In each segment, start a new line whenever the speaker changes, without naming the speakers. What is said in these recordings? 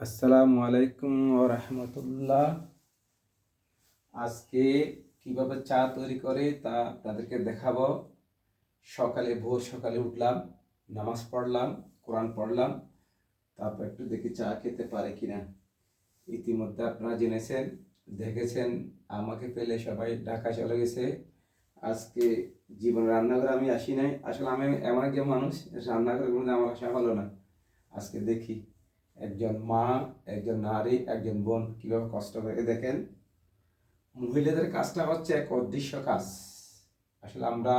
আসসালামু আলাইকুম ওয়া রাহমাতুল্লাহ। আজকে কিভাবে চা তৈরি করে তা আপনাদেরকে দেখাবো। ভোর সকালে উঠলাম, নামাজ পড়লাম, কোরআন পড়লাম, তারপর একটু দেখি চা খেতে পারে কিনা। ইতিমধ্যে আপনারা জেনেছেন, দেখেছেন, আমাকে পেলে সবাই ঢাকা চলে গেছে। আজকে জীবন রান্নাঘরে আমি আসি নাই। আসলে আমি এমন একজন মানুষ, রান্নাঘরে কোনো আমার আসা হলো না। আজকে দেখি একজন মা, একজন নারী, একজন বোন কীভাবে কষ্ট করে। দেখেন, মহিলাদের কাজটা হচ্ছে এক অদৃশ্য কাজ। আসলে আমরা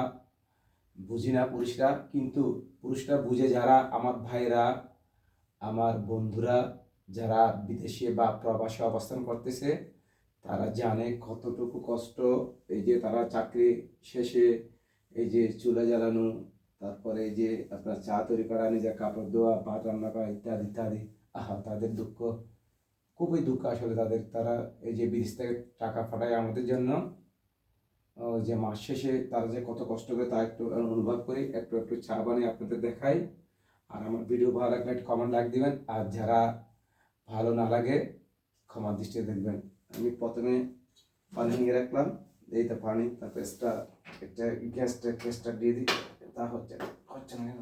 বুঝি না পুরুষরা, কিন্তু পুরুষরা বুঝে। যারা আমার ভাইরা, আমার বন্ধুরা যারা বিদেশে বা প্রবাসে অবস্থান করতেছে, তারা জানে কতটুকু কষ্ট। এই যে তারা চাকরি শেষে এই যে চুলা জ্বালানো, তারপরে এই যে আপনার চা তৈরি করা, নিজের কাপড় ধোয়া, ভাত রান্না করা, ইত্যাদি ইত্যাদি। আহা, তাদের দুঃখ, খুবই দুঃখ আসলে তাদের। তারা এই যে বিদেশ থেকে টাকা পাঠায় আমাদের জন্য, যে মাস শেষে তারা যে কত কষ্ট করে তা একটু অনুভব করি। একটু একটু চা বানিয়ে আপনাদের দেখাই। আর আমার ভিডিও ভালো লাগলে একটু কমেন্ট লাইক দিবেন, আর যারা ভালো না লাগে ক্ষমা দৃষ্টিতে দেখবেন। আমি প্রথমে পানি নিয়ে রাখলাম, এই তো পানি, তারপর একটা গ্যাসটা দিয়ে দিই। তা হচ্ছে না কেন?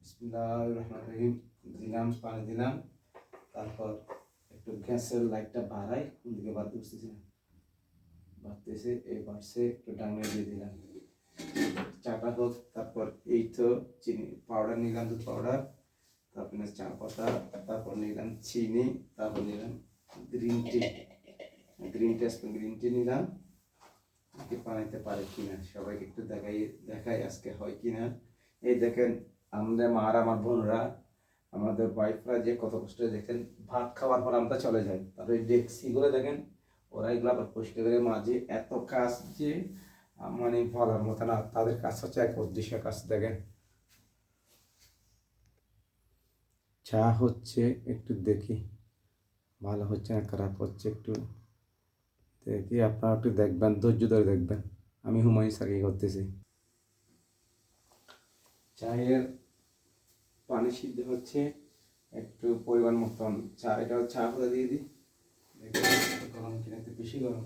বিসমিল্লাহির রহমানির রহিম। দিলাম, পানি দিলাম, তারপর একটু গ্যাসের লাইটটা বাড়াই। কোন দিকে বাড়তে বুঝতেছি না, বাড়তেছে, এই বাড়ছে, একটু ডাঙিয়ে দিয়ে দিলাম। চাটা হোক। তারপর এই তো চিনি পাউডার নিলাম, দুধ পাউডার, তারপর চা পাতা, তারপর নিলাম চিনি, তারপর নিলাম গ্রিন টি। গ্রিন টি নিলাম। বানাইতে পারে কিনা সবাইকে একটু দেখাই আজকে হয় কিনা। এই দেখেন, আমাদের মারা, আমার বোনরা, আমাদের ওয়াইফরা যে কত কষ্ট। দেখেন, ভাত খাওয়ার পর আমরা চলে যাই, তারপরে ডেক্সিগুলো দেখেন, ওরা এগুলো আবার পরিষ্কার করে মাঝে। এত কাজ যে মানে বলার মতো না। তাদের কাজ হচ্ছে এক অদৃশ্য কাজ। দেখেন, চা হচ্ছে, একটু দেখি ভালো হচ্ছে না খারাপ হচ্ছে, একটু দেখি। আপনারা একটু দেখবেন, ধৈর্য ধরে দেখবেন। আমি হুমায়ুন স্যারকে করতেছি। চায়ের পানি সিদ্ধ হচ্ছে, একটু পরিমাণ মতন চা, এটা চা পাতা দিয়ে দিই। গরম কিনা, একটু বেশি গরম,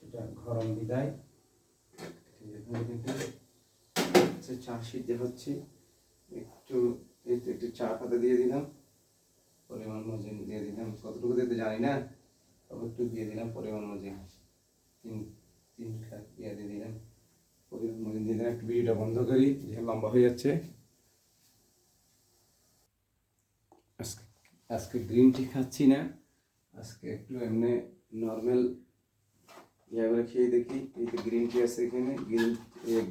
এটা গরম বিদায়। চা সিদ্ধ হচ্ছে, একটু একটু চা পাতা দিয়ে দিলাম, পরিমাণ মজিন দিয়ে দিলাম। কতটুকু দিতে জানি না, তবে একটু দিয়ে দিলাম পরিমাণ মজিন। তিন কাপ দিয়ে দিলাম পরিমাণ মজিন দিয়ে দিলাম। একটু ভিডিওটা বন্ধ করি, যে লম্বা হয়ে যাচ্ছে। আজকে গ্রিন টি খাচ্ছি না, আজকে একটু এমনি নর্মাল ইয়া করে খেয়ে দেখি। এই যে গ্রিন টি আছে এখানে,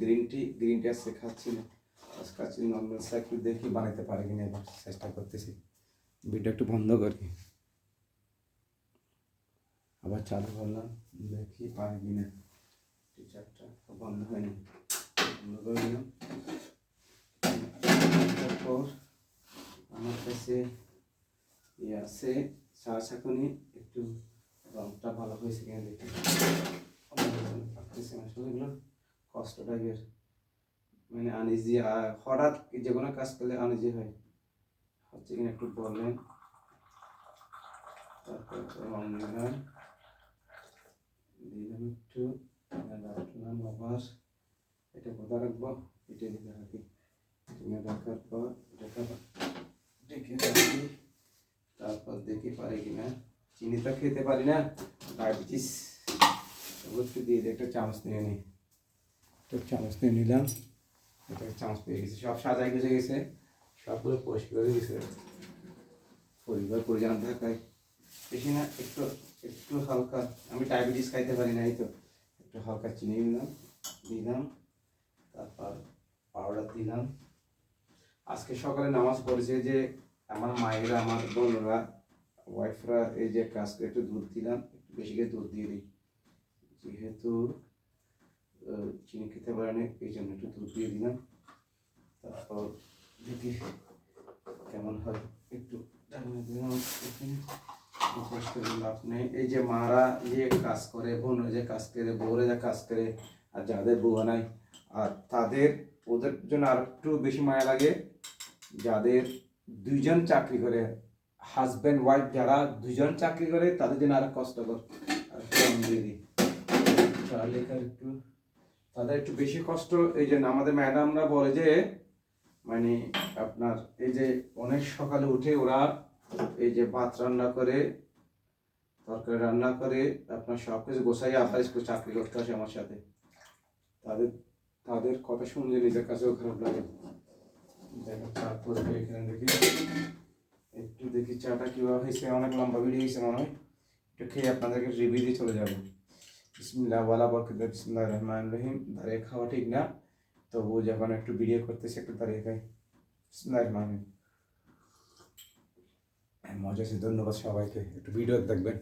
গ্রিন টি আছে, খাচ্ছি না। আজকে খাচ্ছি নর্মাল চা। একটু দেখি বানাইতে পারে কিনা, এবার চেষ্টা করতেছি। ভিডিও একটু বন্ধ করি, আবার চালু করলাম, দেখি পারে কিনা। টিচারটা বন্ধ হয়নি, বন্ধ করে দিলাম। তারপর আমার কাছে ইয়ে আছে চা ছাঁকুনি, একটু রংটা ভালো হয়েছে কিনা দেখি। আসলে এগুলো কষ্ট টাইপের, মানে আনইজি। হঠাৎ যে কোনো কাজ করলে আনইজি হয়, হচ্ছে কিনা একটু বললেন। তারপর রং দিলাম, একটু রাখলাম। আবার এটা কোথায় রাখবো, এটা দিকে রাখি। রাখার পর এটা ডেকে রাখি। তারপর দেখি পারি কিনা। চিনি তো খেতে পারি না, ডায়াবেটিস। একটু দিয়ে দিই, একটা চামচ নিয়ে নিই। একটা চামচ নিয়ে নিলাম, একটা চামচ পেয়ে গেছি। সব সাজাই গুজে গেছে, সবগুলো পরিষ্কার হয়ে গেছে। পরিবার পরিজন থাকায় বেশি না, একটু একটু হালকা। আমি ডায়াবেটিস খাইতে পারি না, এই তো একটু হালকা চিনি দিলাম, তারপর পাউডার দিলাম। আজকে সকালে নামাজ পড়েছে যে আমার মায়েরা, আমার বোনরা, ওয়াইফরা, এই যে কাজ করে একটু দুধ দিলাম, একটু বেশি করে দুধ দিয়ে দিই। যেহেতু চিনি খেতে পারে না, এই জন্য একটু দুধ দিয়ে দিলাম। তারপর দেখি কেমন হয়, একটু দিলাম। লাভ নেই। এই যে মারা যে কাজ করে, বোনরা যে কাজ করে, বউরা যে কাজ করে, আর যাদের বউ নাই, আর ওদের জন্য আর একটু বেশি মায়া লাগে। যাদের দুইজন চাকরি করে, হাজব্যান্ড ওয়াইফ যারা দুজন চাকরি করে তাদের জন্য আর কষ্টকর। আর কম দিয়ে দিই তাহলে একটু, তাদের একটু বেশি কষ্ট। এই জন্য আমাদের ম্যাডামরা বলে যে মানে আপনার এই যে অনেক সকালে উঠে ওরা এই যে ভাত রান্না করে, তরকারি রান্না করে, আপনার সব কিছু গোছাই আবার স্কুল চাকরি করতে আসে আমার সাথে। তাদের তাদের কথা শুনলে নিজের কাছেও খারাপ লাগে। দেখো চা করে এখানে দেখি, একটু দেখি চাটা কীভাবে হয়েছে। অনেক লম্বা ভিডিও হয়েছে মনে হয়, একটু খেয়ে আপনাদেরকে রিভিউ দিয়ে চলে যাবো। বিসমিল্লাহ ওয়ালা বরকত, বিসমিল্লাহির রহমানির রহিম। দাঁড়িয়ে খাওয়া ঠিক না, তবু যখন একটু ভিডিও করতেছি একটু দাঁড়িয়ে খাই। বিসমিল্লাহির রহমানির রহিম। মজা আছে, ধন্যবাদ সবাইকে, একটু ভিডিও দেখবেন।